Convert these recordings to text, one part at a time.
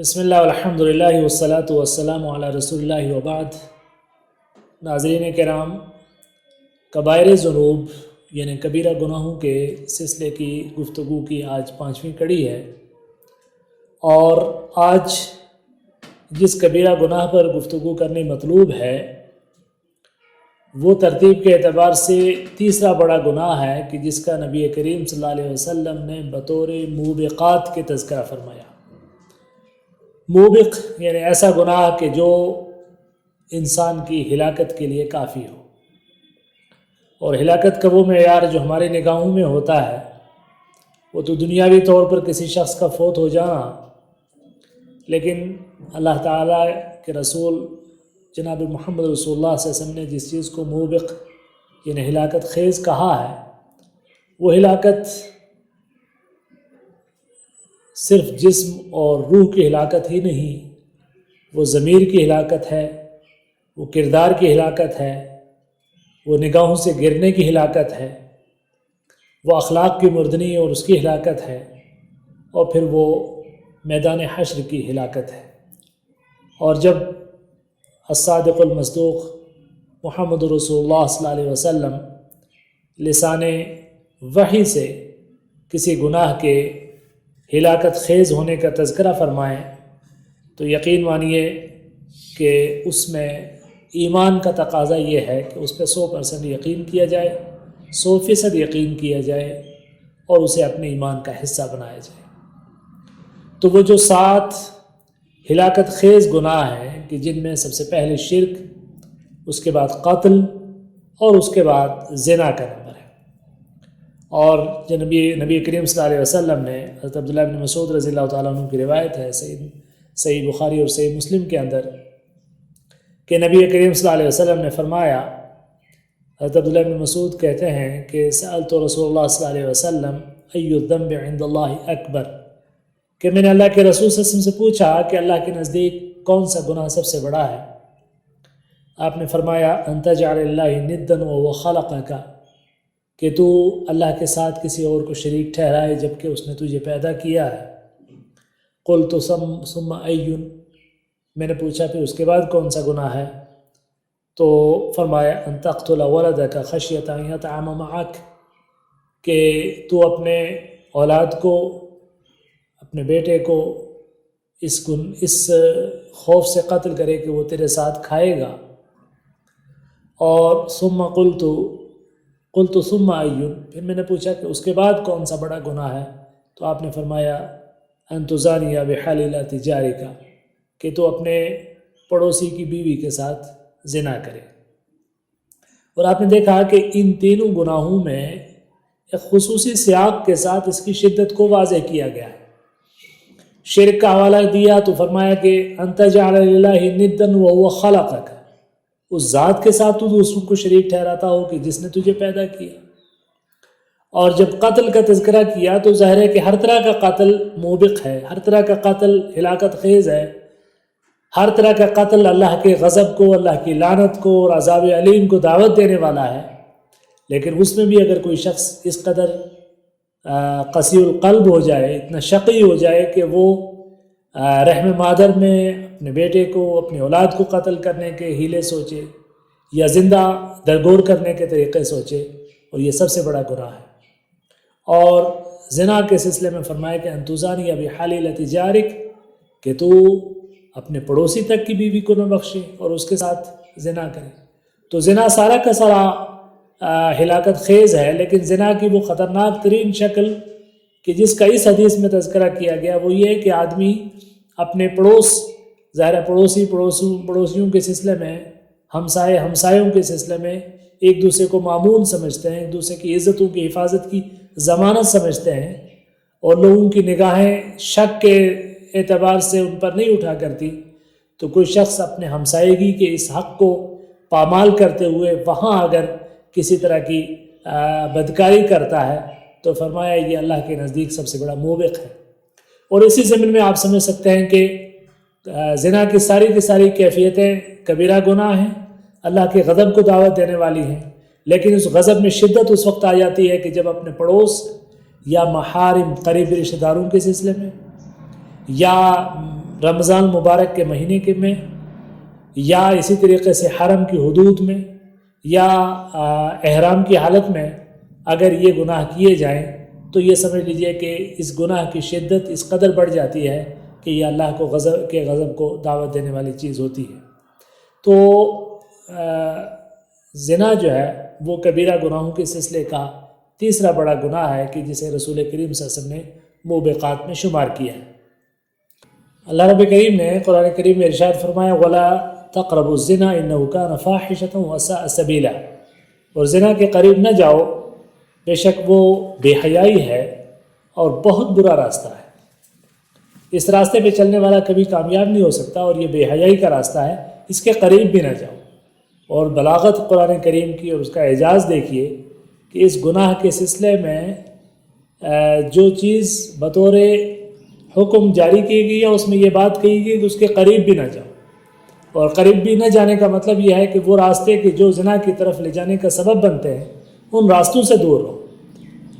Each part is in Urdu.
بسم اللہ والحمد للہ والصلاة والسلام علی رسول اللہ وبعد۔ ناظرین کرام، کبائر ذنوب یعنی کبیرہ گناہوں کے سلسلے کی گفتگو کی آج 5ویں کڑی ہے، اور آج جس کبیرہ گناہ پر گفتگو کرنی مطلوب ہے وہ ترتیب کے اعتبار سے تیسرا بڑا گناہ ہے کہ جس کا نبی کریم صلی اللہ علیہ وسلم نے بطور موبقات کے تذکرہ فرمایا۔ موبق یعنی ایسا گناہ کہ جو انسان کی ہلاکت کے لیے کافی ہو، اور ہلاکت کا وہ معیار جو ہمارے نگاہوں میں ہوتا ہے وہ تو دنیاوی طور پر کسی شخص کا فوت ہو جانا، لیکن اللہ تعالیٰ کے رسول جناب محمد رسول اللہ صلی اللہ علیہ وسلم نے جس چیز کو موبق یعنی ہلاکت خیز کہا ہے، وہ ہلاکت صرف جسم اور روح کی ہلاکت ہی نہیں، وہ ضمیر کی ہلاکت ہے، وہ کردار کی ہلاکت ہے، وہ نگاہوں سے گرنے کی ہلاکت ہے، وہ اخلاق کی مردنی اور اس کی ہلاکت ہے، اور پھر وہ میدان حشر کی ہلاکت ہے۔ اور جب الصادق المصدوق محمد رسول اللہ صلی اللہ علیہ وسلم لسان وحی سے کسی گناہ کے ہلاکت خیز ہونے کا تذکرہ فرمائیں تو یقین مانیے کہ اس میں ایمان کا تقاضا یہ ہے کہ اس پہ 100% یقین کیا جائے، 100% یقین کیا جائے اور اسے اپنے ایمان کا حصہ بنایا جائے۔ تو وہ جو 7 ہلاکت خیز گناہ ہیں کہ جن میں سب سے پہلے شرک، اس کے بعد قتل اور اس کے بعد زنا کا نمبر ہے۔ اور جو نبی کریم صلی اللہ علیہ وسلم نے حضرت عبداللہ بن مسعود رضی اللہ تعالیٰ عنہ کی روایت ہے صحیح بخاری اور صحیح مسلم کے اندر کہ نبی کریم صلی اللہ علیہ وسلم نے فرمایا، حضرت عبداللہ بن مسعود کہتے ہیں کہ سألت رسول اللہ صلی اللہ علیہ وسلم ای الذنب عند اللہ اکبر، کہ میں نے اللہ کے رسول صلی اللہ علیہ وسلم سے پوچھا کہ اللہ کے نزدیک کون سا گناہ سب سے بڑا ہے؟ آپ نے فرمایا ان تجعل اللہ ندا وهو خلقک، کہ تو اللہ کے ساتھ کسی اور کو شریک ٹھہرائے جبکہ اس نے تجھے پیدا کیا ہے۔ قلت ثم ای، میں نے پوچھا پھر اس کے بعد کون سا گناہ ہے؟ تو فرمایا ان تقتل ولدک خشیۃ ان یطعم معک، کہ تو اپنے اولاد کو، اپنے بیٹے کو اس خوف سے قتل کرے کہ وہ تیرے ساتھ کھائے گا۔ اور ثم قلت ثم ای، پھر میں نے پوچھا کہ اس کے بعد کون سا بڑا گناہ ہے؟ تو آپ نے فرمایا ان تزانی بحلیلۃ جارک، کہ تو اپنے پڑوسی کی بیوی کے ساتھ زنا کرے۔ اور آپ نے دیکھا کہ ان تینوں گناہوں میں ایک خصوصی سیاق کے ساتھ اس کی شدت کو واضح کیا گیا ہے۔ شرک کا حوالہ دیا تو فرمایا کہ ان تجعل للہ ندا وهو خلقک، اس ذات کے ساتھ تو دوسروں کو شریک ٹھہراتا ہو کہ جس نے تجھے پیدا کیا۔ اور جب قتل کا تذکرہ کیا تو ظاہر ہے کہ ہر طرح کا قتل موبق ہے، ہر طرح کا قتل ہلاکت خیز ہے، ہر طرح کا قتل اللہ کے غضب کو، اللہ کی لعنت کو اور عذاب علیم کو دعوت دینے والا ہے۔ لیکن اس میں بھی اگر کوئی شخص اس قدر قسی القلب ہو جائے، اتنا شقی ہو جائے کہ وہ رحم مادر میں اپنے بیٹے کو، اپنی اولاد کو قتل کرنے کے ہیلے سوچے یا زندہ درگور کرنے کے طریقے سوچے، اور یہ سب سے بڑا گناہ ہے۔ اور زنا کے سلسلے میں فرمایا کہ ان تزانی بحلیلۃ جارک، کہ تو اپنے پڑوسی تک کی بیوی کو نہ بخشے اور اس کے ساتھ زنا کرے۔ تو زنا سارا کا سارا ہلاکت خیز ہے، لیکن زنا کی وہ خطرناک ترین شکل کہ جس کا اس حدیث میں تذکرہ کیا گیا وہ یہ ہے کہ آدمی اپنے ظاہر پڑوسیوں کے سلسلے میں، ہمسایوں کے سلسلے میں ایک دوسرے کو معمون سمجھتے ہیں، ایک دوسرے کی عزتوں کی حفاظت کی ضمانت سمجھتے ہیں، اور لوگوں کی نگاہیں شک کے اعتبار سے ان پر نہیں اٹھا کرتی۔ تو کوئی شخص اپنے ہمسایگی کے اس حق کو پامال کرتے ہوئے وہاں اگر کسی طرح کی بدکاری کرتا ہے تو فرمایا یہ اللہ کے نزدیک سب سے بڑا موبق ہے۔ اور اسی زمین میں آپ سمجھ سکتے ہیں کہ زنا کی ساری کیفیتیں کبیرہ گناہ ہیں، اللہ کے غضب کو دعوت دینے والی ہیں، لیکن اس غضب میں شدت اس وقت آ جاتی ہے کہ جب اپنے پڑوس یا محارم قریبی رشتہ داروں کے سلسلے میں یا رمضان مبارک کے مہینے کے میں، یا اسی طریقے سے حرم کی حدود میں، یا احرام کی حالت میں اگر یہ گناہ کیے جائیں تو یہ سمجھ لیجئے کہ اس گناہ کی شدت اس قدر بڑھ جاتی ہے کہ یہ اللہ کو غضب کو دعوت دینے والی چیز ہوتی ہے۔ تو زنا جو ہے وہ کبیرہ گناہوں کے سلسلے کا تیسرا بڑا گناہ ہے کہ جسے رسول کریم صلی اللہ علیہ وسلم نے موبقات میں شمار کیا ہے۔ اللہ رب کریم نے قرآن کریم میں ارشاد فرمایا وَلَا تَقْرَبُوا الزِّنَا إِنَّهُ كَانَ فَاحِشَةً وَسَاءَ سَبِيلًا، اور زنا کے قریب نہ جاؤ، بے شک وہ بے حیائی ہے اور بہت برا راستہ ہے۔ اس راستے پہ چلنے والا کبھی کامیاب نہیں ہو سکتا، اور یہ بے حیائی کا راستہ ہے، اس کے قریب بھی نہ جاؤ۔ اور بلاغت قرآن کریم کی اور اس کا اعجاز دیکھیے کہ اس گناہ کے سلسلے میں جو چیز بطور حکم جاری کی گئی ہے اس میں یہ بات کہی گئی کہ اس کے قریب بھی نہ جاؤ، اور قریب بھی نہ جانے کا مطلب یہ ہے کہ وہ راستے کے جو زنا کی طرف لے جانے کا سبب بنتے ہیں ان راستوں سے دور رہو۔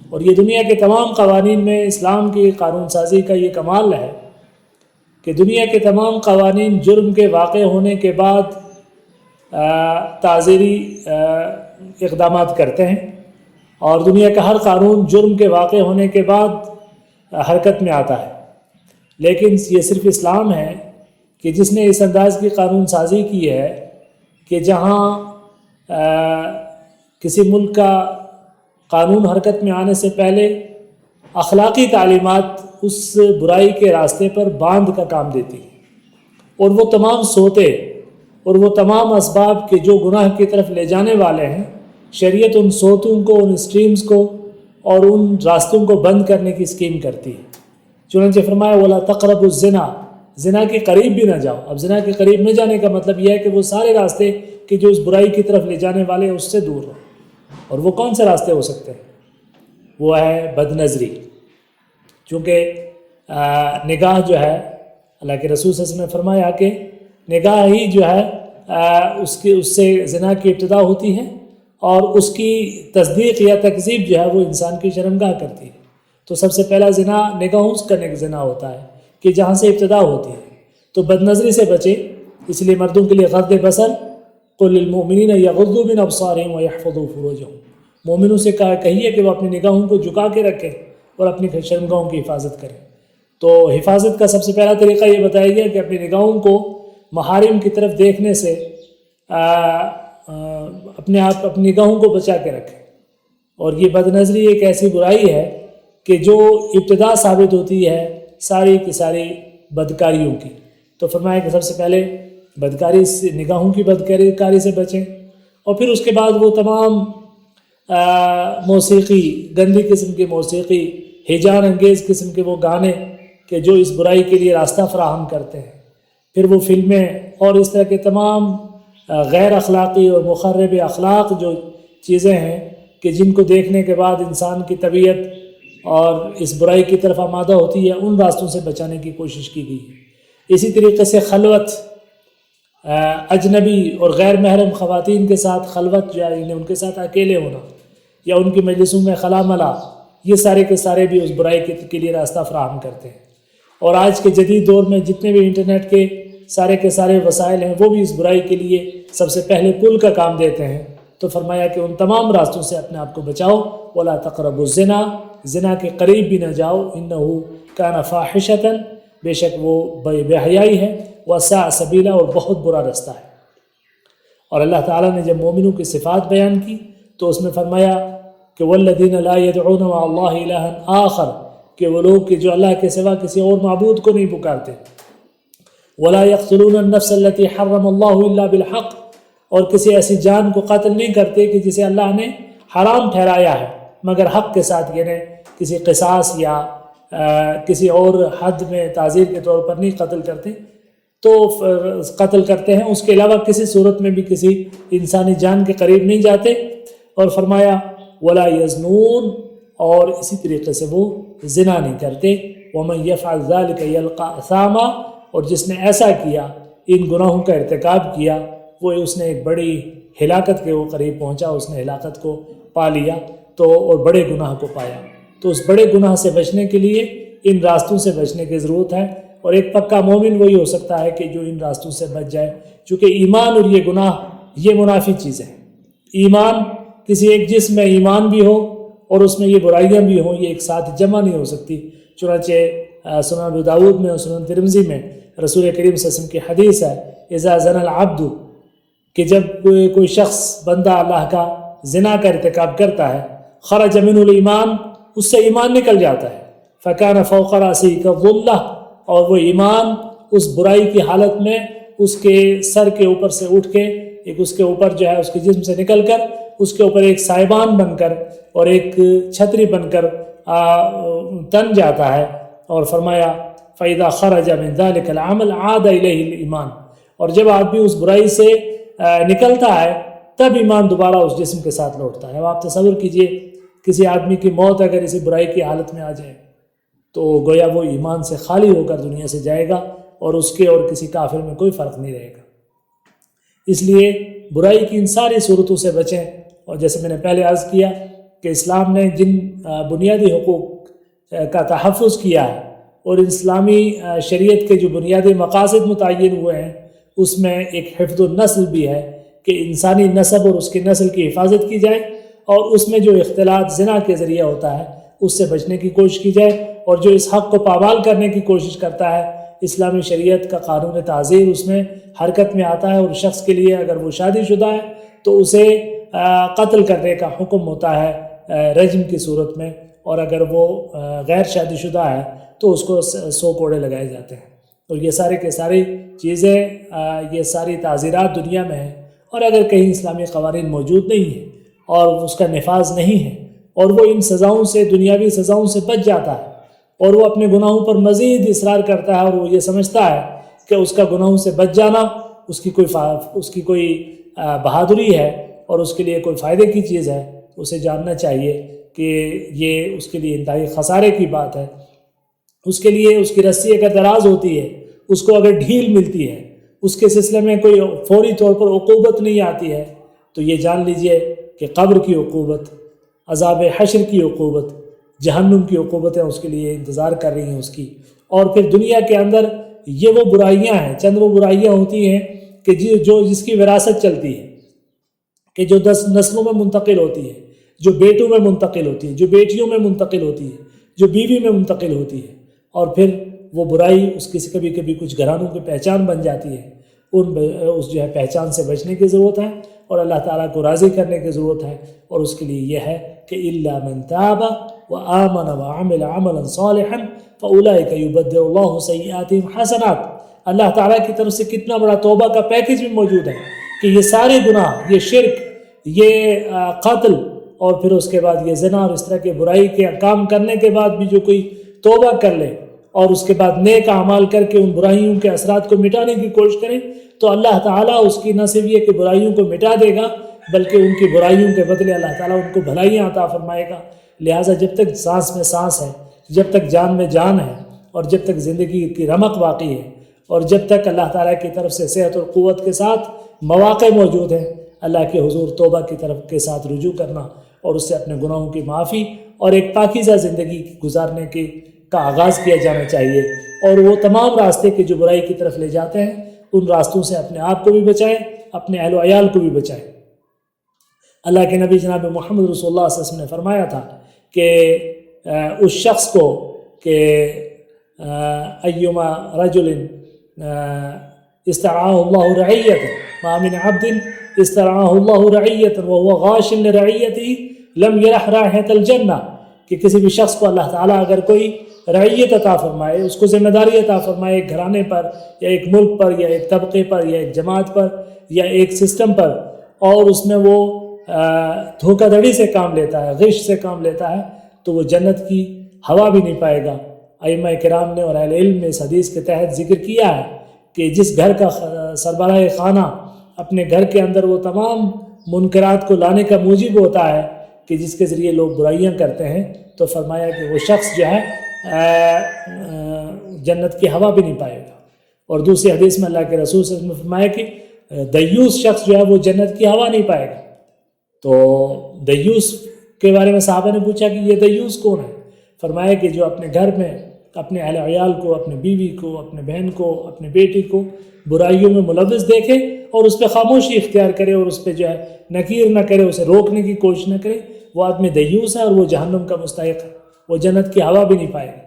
اور یہ دنیا کے تمام قوانین میں اسلام کی قانون سازی کا یہ کمال ہے کہ دنیا کے تمام قوانین جرم کے واقع ہونے کے بعد تعزیری اقدامات کرتے ہیں، اور دنیا کا ہر قانون جرم کے واقع ہونے کے بعد حرکت میں آتا ہے، لیکن یہ صرف اسلام ہے کہ جس نے اس انداز کی قانون سازی کی ہے کہ جہاں کسی ملک کا قانون حرکت میں آنے سے پہلے اخلاقی تعلیمات اس برائی کے راستے پر باندھ کا کام دیتی ہے، اور وہ تمام سوتے اور وہ تمام اسباب کے جو گناہ کی طرف لے جانے والے ہیں، شریعت ان سوتوں کو، ان اسٹریمز کو اور ان راستوں کو بند کرنے کی اسکیم کرتی ہے۔ چنانچہ فرمایا وَلَا تَقْرَبُوا الزِّنَا، زنا کے قریب بھی نہ جاؤ۔ اب زنا کے قریب نہ جانے کا مطلب یہ ہے کہ وہ سارے راستے کہ جو اس برائی کی طرف لے جانے والے ہیں اس سے دور رہو۔ اور وہ کون سے راستے ہو سکتے ہیں؟ وہ ہے بد نظری، چونکہ نگاہ جو ہے اللہ کے رسول صلی اللہ علیہ وسلم نے فرمایا کہ نگاہ ہی جو ہے اس سے زنا کی ابتدا ہوتی ہے، اور اس کی تصدیق یا تکذیب جو ہے وہ انسان کی شرمگاہ کرتی ہے۔ تو سب سے پہلا زنا نگاہوں کا زنا ہوتا ہے کہ جہاں سے ابتدا ہوتی ہے۔ تو بد نظری سے بچیں، اس لیے مردوں کے لیے غض بصر، قل للمؤمنین یغضوا من ابصارہم ویحفظوا فروجہم، مومنوں سے کہیے کہ وہ اپنی نگاہوں کو جھکا کے رکھیں اور اپنی شرمگاہوں کی حفاظت کریں۔ تو حفاظت کا سب سے پہلا طریقہ یہ بتایا گیا کہ اپنی نگاہوں کو محارم کی طرف دیکھنے سے اپنی نگاہوں کو بچا کے رکھیں۔ اور یہ بد نظری ایک ایسی برائی ہے کہ جو ابتدا ثابت ہوتی ہے ساری کی ساری بدکاریوں کی۔ تو فرمایا کہ سب سے پہلے بدکاری سے، نگاہوں کی بدکاری سے بچیں، اور پھر اس کے بعد وہ تمام موسیقی، گندی قسم کی موسیقی، ہیجان انگیز قسم کے وہ گانے کہ جو اس برائی کے لیے راستہ فراہم کرتے ہیں، پھر وہ فلمیں اور اس طرح کے تمام غیر اخلاقی اور مخرب اخلاق جو چیزیں ہیں کہ جن کو دیکھنے کے بعد انسان کی طبیعت اور اس برائی کی طرف آمادہ ہوتی ہے، ان راستوں سے بچانے کی کوشش کی گئی ہے۔ اسی طریقے سے خلوت، اجنبی اور غیر محرم خواتین کے ساتھ خلوت جو ہے، ان کے ساتھ اکیلے ہونا یا ان کی مجلسوں میں خلا ملا، یہ سارے کے سارے بھی اس برائی کے لیے راستہ فراہم کرتے ہیں۔ اور آج کے جدید دور میں جتنے بھی انٹرنیٹ کے سارے وسائل ہیں وہ بھی اس برائی کے لیے سب سے پہلے پل کا کام دیتے ہیں۔ تو فرمایا کہ ان تمام راستوں سے اپنے آپ کو بچاؤ، وَلَا تَقْرَبُوا الزِّنَا، زنا کے قریب بھی نہ جاؤ، إِنَّهُ كَانَ فَاحِشَةً، بے شک وہ بے حیائی ہے، وَسَاءَ سَبِيلًا، اور بہت برا راستہ ہے۔ اور اللہ تعالیٰ نے جب مومنوں کی صفات بیان کی تو اس میں فرمایا کہ وَالَّذِينَ لَا يَدْعُونَ مَعَ اللَّهِ إِلَٰهًا آخَرَ، کہ وہ لوگ کہ جو اللہ کے سوا کسی اور معبود کو نہیں پکارتے، وَلَا يَقْتُلُونَ النَّفْسَ الَّتِي حَرَّمَ اللَّهُ إِلَّا بِالْحَقِّ، اور کسی ایسی جان کو قتل نہیں کرتے کہ جسے اللہ نے حرام ٹھہرایا ہے مگر حق کے ساتھ، یعنی کسی قصاص یا کسی اور حد میں تعزیر کے طور پر نہیں قتل کرتے، تو قتل کرتے ہیں، اس کے علاوہ کسی صورت میں بھی کسی انسانی جان کے قریب نہیں جاتے۔ اور فرمایا وَلَا يَزْنُونَ، اور اسی طریقے سے وہ زنا نہیں کرتے، وَمَنْ يَفْعَلْ ذَلِكَ يَلْقَى أَثَامًا، اور جس نے ایسا کیا، ان گناہوں کا ارتکاب کیا، وہ اس نے ایک بڑی ہلاکت کے وہ قریب پہنچا، اس نے ہلاکت کو پا لیا، تو اور بڑے گناہ کو پایا۔ تو اس بڑے گناہ سے بچنے کے لیے ان راستوں سے بچنے کی ضرورت ہے، اور ایک پکا مومن وہی ہو سکتا ہے کہ جو ان راستوں سے بچ جائے، چونکہ ایمان اور یہ گناہ یہ منافی چیزیں ہیں۔ ایمان، کسی ایک جسم میں ایمان بھی ہو اور اس میں یہ برائیاں بھی ہوں، یہ ایک ساتھ جمع نہیں ہو سکتی۔ چنانچہ سنن ابو داؤد میں اور سنن ترمذی میں رسول کریم صلی اللہ علیہ وسلم کی حدیث ہے، اذا زنى العبد، کہ جب کوئی شخص بندہ اللہ کا زنا کا ارتکاب کرتا ہے، خرج منہ الایمان، اس سے ایمان نکل جاتا ہے، فکان فوق راسہ کالظلہ، اور وہ ایمان اس برائی کی حالت میں اس کے سر کے اوپر سے اٹھ کے ایک اس کے اوپر جو ہے اس کے جسم سے نکل کر اس کے اوپر ایک سائبان بن کر اور ایک چھتری بن کر تن جاتا ہے۔ اور فرمایا فَإِذَا خَرَجَ مِنْ ذَلِكَ الْعَمَلْ عَادَ إِلَيْهِ الْإِيمَانِ، اور جب آدمی اس برائی سے نکلتا ہے تب ایمان دوبارہ اس جسم کے ساتھ لوٹتا ہے۔ اب آپ تصور کیجئے کسی آدمی کی موت اگر اسی برائی کی حالت میں آ جائے تو گویا وہ ایمان سے خالی ہو کر دنیا سے جائے گا اور اس کے اور کسی کافر میں کوئی فرق نہیں رہے گا۔ اس لیے برائی کی ان ساری صورتوں سے بچیں، اور جیسے میں نے پہلے عرض کیا کہ اسلام نے جن بنیادی حقوق کا تحفظ کیا ہے اور اسلامی شریعت کے جو بنیادی مقاصد متعین ہوئے ہیں اس میں ایک حفظ النسل بھی ہے کہ انسانی نسب اور اس کی نسل کی حفاظت کی جائے، اور اس میں جو اختلاط زنا کے ذریعہ ہوتا ہے اس سے بچنے کی کوشش کی جائے، اور جو اس حق کو پامال کرنے کی کوشش کرتا ہے اسلامی شریعت کا قانون تعزیر اس میں حرکت میں آتا ہے، اور شخص کے لیے اگر وہ شادی شدہ ہے تو اسے قتل کرنے کا حکم ہوتا ہے رجم کی صورت میں، اور اگر وہ غیر شادی شدہ ہے تو اس کو 100 کوڑے لگائے جاتے ہیں۔ اور یہ سارے کے ساری چیزیں، یہ ساری تعزیرات دنیا میں ہیں، اور اگر کہیں اسلامی قوانین موجود نہیں ہیں اور اس کا نفاذ نہیں ہے اور وہ ان سزاؤں سے، دنیاوی سزاؤں سے بچ جاتا ہے اور وہ اپنے گناہوں پر مزید اصرار کرتا ہے اور وہ یہ سمجھتا ہے کہ اس کا گناہوں سے بچ جانا اس کی کوئی بہادری ہے اور اس کے لیے کوئی فائدے کی چیز ہے، اسے جاننا چاہیے کہ یہ اس کے لیے انتہائی خسارے کی بات ہے۔ اس کے لیے اس کی رسی اگر دراز ہوتی ہے، اس کو اگر ڈھیل ملتی ہے، اس کے سلسلے میں کوئی فوری طور پر عقوبت نہیں آتی ہے، تو یہ جان لیجئے کہ قبر کی عقوبت، عذاب حشر کی عقوبت، جہنم کی عقوبتیں اس کے لیے انتظار کر رہی ہیں اس کی۔ اور پھر دنیا کے اندر یہ وہ برائیاں ہیں، چند وہ برائیاں ہوتی ہیں کہ جس کی وراثت چلتی ہے، کہ جو 10 نسلوں میں منتقل ہوتی ہے، جو بیٹوں میں منتقل ہوتی ہے، جو بیٹیوں میں منتقل ہوتی ہے، جو بیوی میں منتقل ہوتی ہے، اور پھر وہ برائی اس کی کبھی کبھی کچھ گھرانوں کی پہچان بن جاتی ہے۔ اس جو ہے پہچان سے بچنے کی ضرورت ہے اور اللہ تعالیٰ کو راضی کرنے کی ضرورت ہے، اور اس کے لیے یہ ہے کہ إِلَّا مَنْ تَابَ وَآمَنَ وَعَمِلَ عَمَلًا صَالِحًا فَأُولَٰئِكَ يُبَدِّلُ اللَّهُ سَيِّئَاتِهِمْ حَسَنَاتٍ۔ اللہ تعالیٰ کی طرف سے کتنا بڑا توبہ کا پیکج بھی موجود ہے کہ یہ سارے گناہ، یہ شرک، یہ قتل، اور پھر اس کے بعد یہ زنا اور اس طرح کے برائی کے کام کرنے کے بعد بھی جو کوئی توبہ کر لے اور اس کے بعد نیک اعمال کر کے ان برائیوں کے اثرات کو مٹانے کی کوشش کرے، تو اللہ تعالیٰ اس کی نہ صرف یہ کہ برائیوں کو مٹا دے گا بلکہ ان کی برائیوں کے بدلے اللہ تعالیٰ ان کو بھلائیاں عطا فرمائے گا۔ لہٰذا جب تک سانس میں سانس ہے، جب تک جان میں جان ہے، اور جب تک زندگی کی رمق باقی ہے، اور جب تک اللہ تعالیٰ کی طرف سے صحت اور قوت کے ساتھ مواقع موجود ہیں، اللہ کے حضور توبہ کی طرف کے ساتھ رجوع کرنا اور اس سے اپنے گناہوں کی معافی اور ایک پاکیزہ زندگی گزارنے کا آغاز کیا جانا چاہیے، اور وہ تمام راستے کے جو برائی کی طرف لے جاتے ہیں ان راستوں سے اپنے آپ کو بھی بچائیں، اپنے اہل و عیال کو بھی بچائیں۔ اللہ کے نبی جناب محمد رسول اللہ صلی اللہ علیہ وسلم نے فرمایا تھا کہ اس شخص کو کہ ایما رجل استرعاہ اللہ رعیت، ما من عبد استرعاہ اللہ رعیت وهو غاش لرعیتہ لم یرح رائحۃ الجنہ، کہ کسی بھی شخص کو اللہ تعالیٰ اگر کوئی رعیت عطا فرمائے، اس کو ذمہ داری عطا فرمائے ایک گھرانے پر یا ایک ملک پر یا ایک طبقے پر یا ایک جماعت پر یا ایک سسٹم پر، اور اس میں وہ دھوکہ دھڑی سے کام لیتا ہے، غش سے کام لیتا ہے، تو وہ جنت کی ہوا بھی نہیں پائے گا۔ ائمہ کرام نے اور اہل علم نے اس حدیث کے تحت ذکر کیا ہے کہ جس گھر کا سربراہ خانہ اپنے گھر کے اندر وہ تمام منکرات کو لانے کا موجب ہوتا ہے کہ جس کے ذریعے لوگ برائیاں کرتے ہیں، تو فرمایا کہ وہ شخص جو ہے جنت کی ہوا بھی نہیں پائے گا۔ اور دوسری حدیث میں اللہ کے رسول صلی اللہ علیہ وسلم نے فرمایا کہ دیوس شخص جو ہے وہ جنت کی ہوا نہیں پائے گا۔ تو دیوس کے بارے میں صحابہ نے پوچھا کہ یہ دیوس کون ہے؟ فرمایا کہ جو اپنے گھر میں اپنے اہل عیال کو، اپنے بیوی کو، اپنے بہن کو، اپنے بیٹی کو برائیوں میں ملوث دیکھے اور اس پہ خاموشی اختیار کرے اور اس پہ جو ہے نکیر نہ کرے، اسے روکنے کی کوشش نہ کرے، وہ آدمی دیوس ہے اور وہ جہنم کا مستحق ہے، وہ جنت کی ہوا بھی نہیں پائے گا۔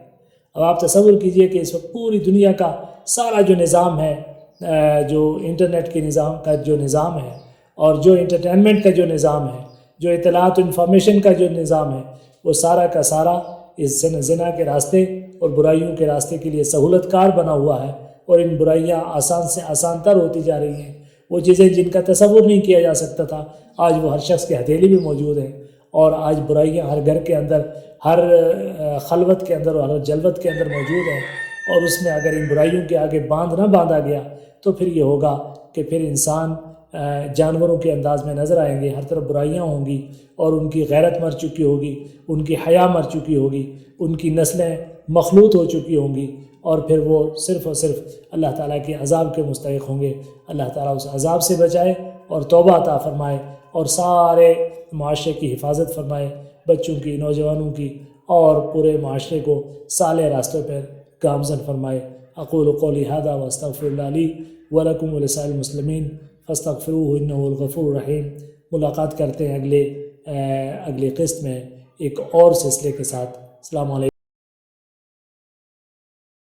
اب آپ تصور کیجئے کہ اس وقت پوری دنیا کا سارا جو نظام ہے، جو انٹرنیٹ کے نظام کا جو نظام ہے اور جو انٹرٹینمنٹ کا جو نظام ہے، جو اطلاعات و انفارمیشن کا جو نظام ہے، وہ سارا کا سارا اس زنا کے راستے اور برائیوں کے راستے کے لیے سہولت کار بنا ہوا ہے، اور ان برائیاں آسان سے آسان تر ہوتی جا رہی ہیں۔ وہ چیزیں جن کا تصور نہیں کیا جا سکتا تھا، آج وہ ہر شخص کی ہتھیلی میں موجود ہیں، اور آج برائیاں ہر گھر کے اندر، ہر خلوت کے اندر اور ہر جلوت کے اندر موجود ہیں، اور اس میں اگر ان برائیوں کے آگے باندھ نہ باندھا گیا تو پھر یہ ہوگا کہ پھر انسان جانوروں کے انداز میں نظر آئیں گے، ہر طرف برائیاں ہوں گی، اور ان کی غیرت مر چکی ہوگی، ان کی حیا مر چکی ہوگی، ان کی نسلیں مخلوط ہو چکی ہوں گی، اور پھر وہ صرف اور صرف اللہ تعالیٰ کے عذاب کے مستحق ہوں گے۔ اللہ تعالیٰ اس عذاب سے بچائے اور توبہ عطا فرمائے، اور سارے معاشرے کی حفاظت فرمائے، بچوں کی، نوجوانوں کی، اور پورے معاشرے کو صالح راستوں پر گامزن فرمائے۔ اقول قولی ھذا واستغفر اللہ لی ولکم ولسائر المسلمین فاستغفروہ انہ هو الغفور الرحیم۔ ملاقات کرتے ہیں اگلے قسط میں ایک اور سلسلے کے ساتھ۔ السلام علیکم۔